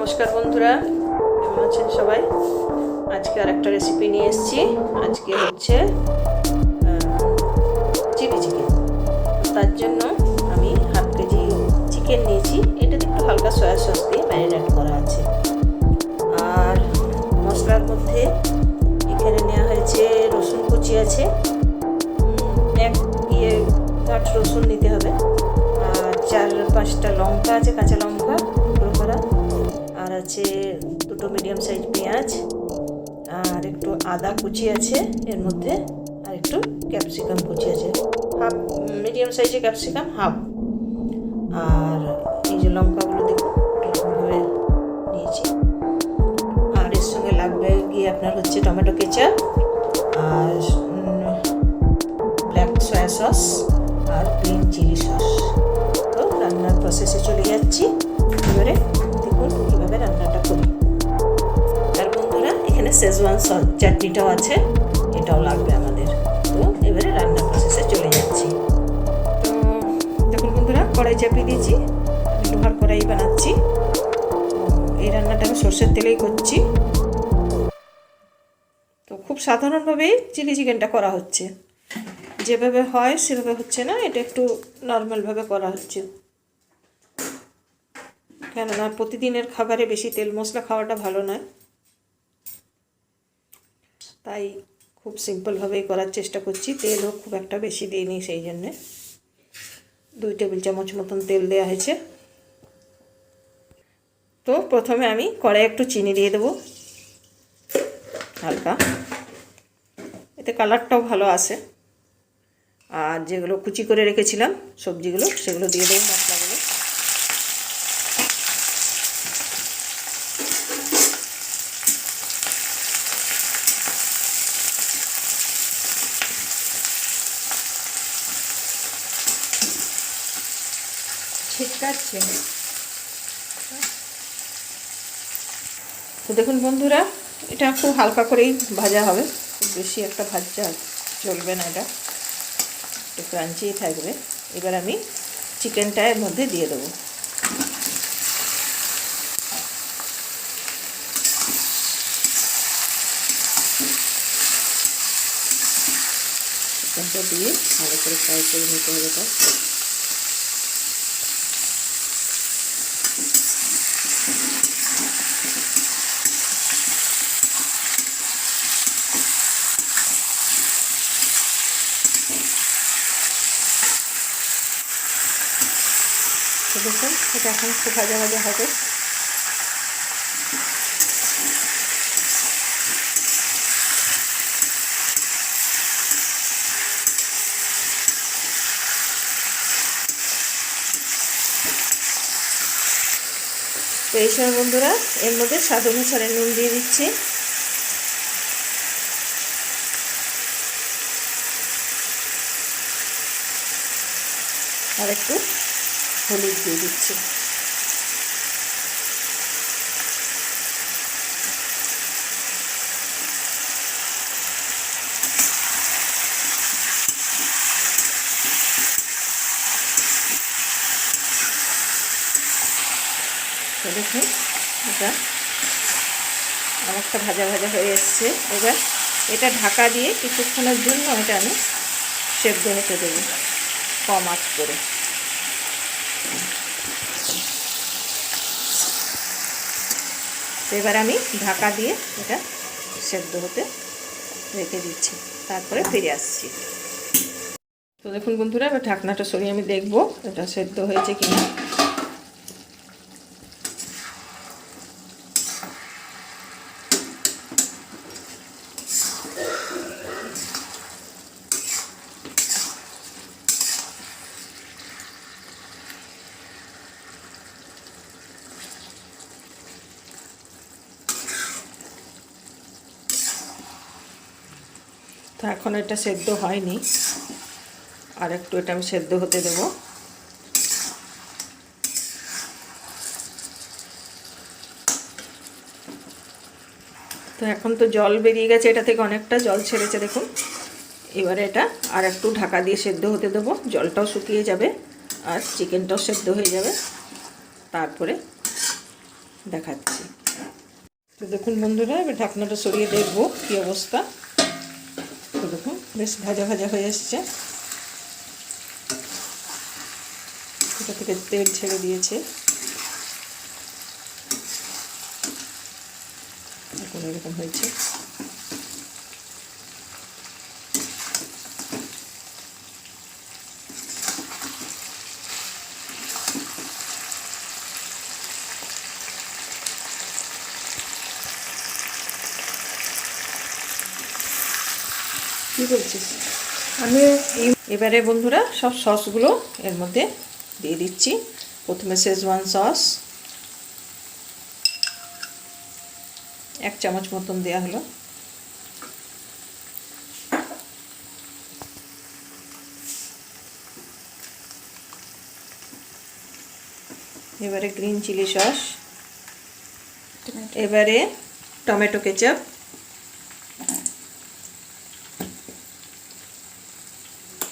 নমস্কার বন্ধুরা, কেমন আছেন সবাই? আজকে আর একটা রেসিপি নিয়ে এসেছি। আজকে হচ্ছে চিলি চিকেন। তার জন্য আমি হাফ কেজি চিকেন নিয়েছি। এটাতে একটু হালকা সয়া সস দিয়ে ম্যারিনেট করা আছে। আর মশলার মধ্যে এখানে নেওয়া হয়েছে রসুন কুচি আছে, এক কাঠ রসুন নিতে হবে, আর 4-5টা লঙ্কা আছে, কাঁচা লঙ্কা গুঁড়ো করা, আর আছে 2টো মিডিয়াম সাইজ পেঁয়াজ, আর একটু আদা কুচি আছে এর মধ্যে, আর একটু ক্যাপসিকাম কুচি আছে, হাফ মিডিয়াম সাইজের ক্যাপসিকাম হাফ। আর এই যে লঙ্কাগুলো দেখুন এরকমভাবে নিয়েছি। আর এর সঙ্গে লাগবে গিয়ে আপনার হচ্ছে টমেটো কেচাপ, আর ব্ল্যাক সয়া সস, আর গ্রিন চিলি সস। তো রান্নার প্রসেসে চলে যাচ্ছি। এবারে দেখুন কীভাবে রান্নাটা করি। আর বন্ধুরা এখানে শেজওয়ান চাটনিটাও আছে, এটাও লাগবে আমাদের। তো এবারে রান্নার প্রসেসে চলে যাচ্ছি। তো দেখুন বন্ধুরা, কড়াই চাপিয়ে দিয়েছি, লোহার কড়াই বানাচ্ছি। এই রান্নাটা আমি সর্ষের তেলেই করছি। তো খুব সাধারণভাবেই চিলি চিকেনটা করা হচ্ছে, যেভাবে হয় সেভাবে হচ্ছে না, এটা একটু নর্মালভাবে করা হচ্ছে। কেননা প্রতিদিনের খাবারে বেশি তেল মশলা খাওয়াটা ভালো নয়, তাই খুব সিম্পলভাবেই করার চেষ্টা করছি। তেলও খুব একটা বেশি দিইনি, সেই জন্যে 2 টেবিল চামচ মতন তেল দেওয়া হয়েছে। তো প্রথমে আমি কড়াইয়ে একটু চিনি দিয়ে দেবো হালকা, এতে কালারটাও ভালো আসে। আর যেগুলো কুচি করে রেখেছিলাম সবজিগুলো, সেগুলো দিয়ে দেবো, মশলাগুলো। ছিটকাচ্ছে। তো দেখুন বন্ধুরা, এটা খুব হালকা করেই ভাজা হবে, খুব বেশি একটা ভাজা চলবে না, এটা একটু ক্রাঞ্চিই থাকবে। এবার আমি চিকেনটা এর মধ্যে দিয়ে দেবো। চিকেনটা দিয়ে ভালো করে ফ্রাই করে নিতে হবে। তো দেখুন এটা এখন খুব ভাজা ভাজা হবে। তো এই সময় বন্ধুরা এর মধ্যে স্বাদ অনুসারে নুন দিয়ে দিচ্ছি, আর একটু হলুদ দিয়ে দিচ্ছি। তো দেখুন এটা অনেকটা ভাজা ভাজা হয়ে এসছে। এবার এটা ঢাকা দিয়ে কিছুক্ষণের জন্য এটা আমি সেদ্ধ হতে দেবো কম আঁচ করে। এবার আমি ঢাকা দিয়ে এটা সেদ্ধ হতে রেখে দিচ্ছি, তারপরে ফিরে আসছি। তো দেখুন বন্ধুরা, এবার ঢাকনাটা সরিয়ে আমি দেখব এটা সেদ্ধ হয়েছে কিনা। তো এখন এটা সেদ্ধ হয়নি, আর একটু এটা আমি সেদ্ধ হতে দেব। তো এখন তো জল বেরিয়ে গেছে, এটা থেকে অনেকটা জল ছেড়েছে দেখুন। এবারে এটা আর একটু ঢাকা দিয়ে সেদ্ধ হতে দেবো, জলটাও শুকিয়ে যাবে আর চিকেনটাও সেদ্ধ হয়ে যাবে। তারপরে দেখাচ্ছি। তো দেখুন বন্ধুরা, এবার ঢাকনাটা সরিয়ে দেখবো কী অবস্থা। তো দেখুন বেশ ভাজা ভাজা হয়ে এসছে, এটা থেকে তেল ছেড়ে দিয়েছে। এখন এরকম হয়েছে। কি বলছিস? আমি এবারে বন্ধুরা সব সসগুলো এর মধ্যে দিয়ে দিচ্ছি। প্রথমে শেজওয়ান সস 1 চামচ মতন দেওয়া হলো। এবারে গ্রিন চিলি সস, এবারে টমেটো কেচাপ,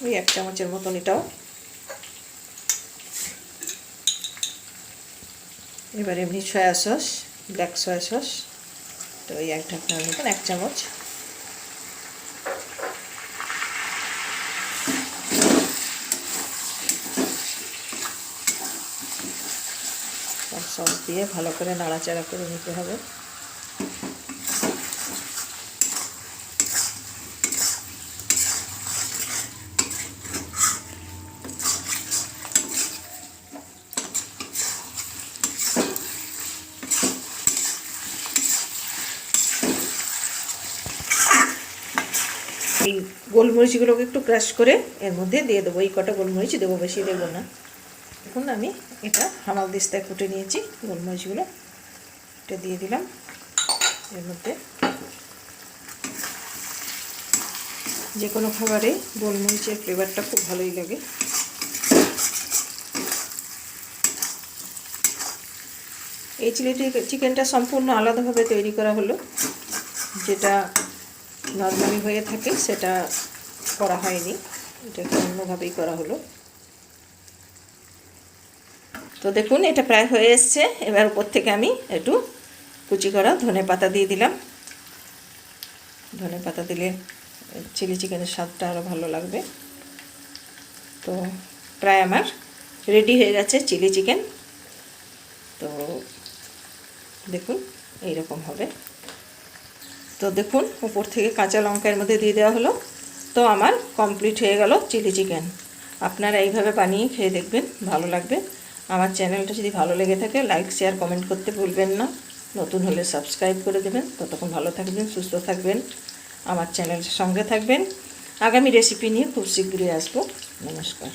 ওই 1 চামচের মতন এটাও। এবারে এমনি soya sauce, black soya sauce, তো ওই 1 ঢাকনার মতন 1 চামচ। সব সস দিয়ে ভালো করে নাড়াচাড়া করে নিতে হবে। এই গোলমরিচগুলোকে একটু ক্রাশ করে এর মধ্যে দিয়ে দেবো। এই কটা গোলমরিচ দেবো, বেশি দেবো না। এখন আমি এটা হামাল দিস্তায় কুটে নিয়েছি গোলমরিচগুলো, এটা দিয়ে দিলাম এর মধ্যে। যে কোনো খাবারে গোলমরিচের ফ্লেভারটা খুব ভালোই লাগে। এই চিলি চিকেনটা সম্পূর্ণ আলাদাভাবে তৈরি করা হলো, যেটা নর্মালি হয়ে থাকে সেটা করা হয়নি, এটাকে অন্যভাবেই করা হলো। তো দেখুন এটা প্রায় হয়ে এসছে। এবার উপর থেকে আমি একটু কুচি করা ধনেপাতা দিয়ে দিলাম। ধনেপাতা দিলে চিলি চিকেনের স্বাদটা আরও ভালো লাগবে। তো প্রায় আমার রেডি হয়ে গেছে চিলি চিকেন। তো দেখুন এইরকম হবে। তো দেখুন উপর থেকে কাঁচা লঙ্কার মধ্যে দিয়ে দেওয়া হলো। তো আমার কমপ্লিট হয়ে গেল চিলি চিকেন। আপনারা এইভাবে বানিয়ে খেয়ে দেখবেন, ভালো লাগবে। আমার চ্যানেলটা যদি ভালো লেগে থাকে লাইক শেয়ার কমেন্ট করতে ভুলবেন না। নতুন হলে সাবস্ক্রাইব করে দেবেন। ততক্ষণ ভালো থাকবেন, সুস্থ থাকবেন, আমার চ্যানেলের সঙ্গে থাকবেন। আগামী রেসিপি নিয়ে খুব শীঘ্রই আসবো। নমস্কার।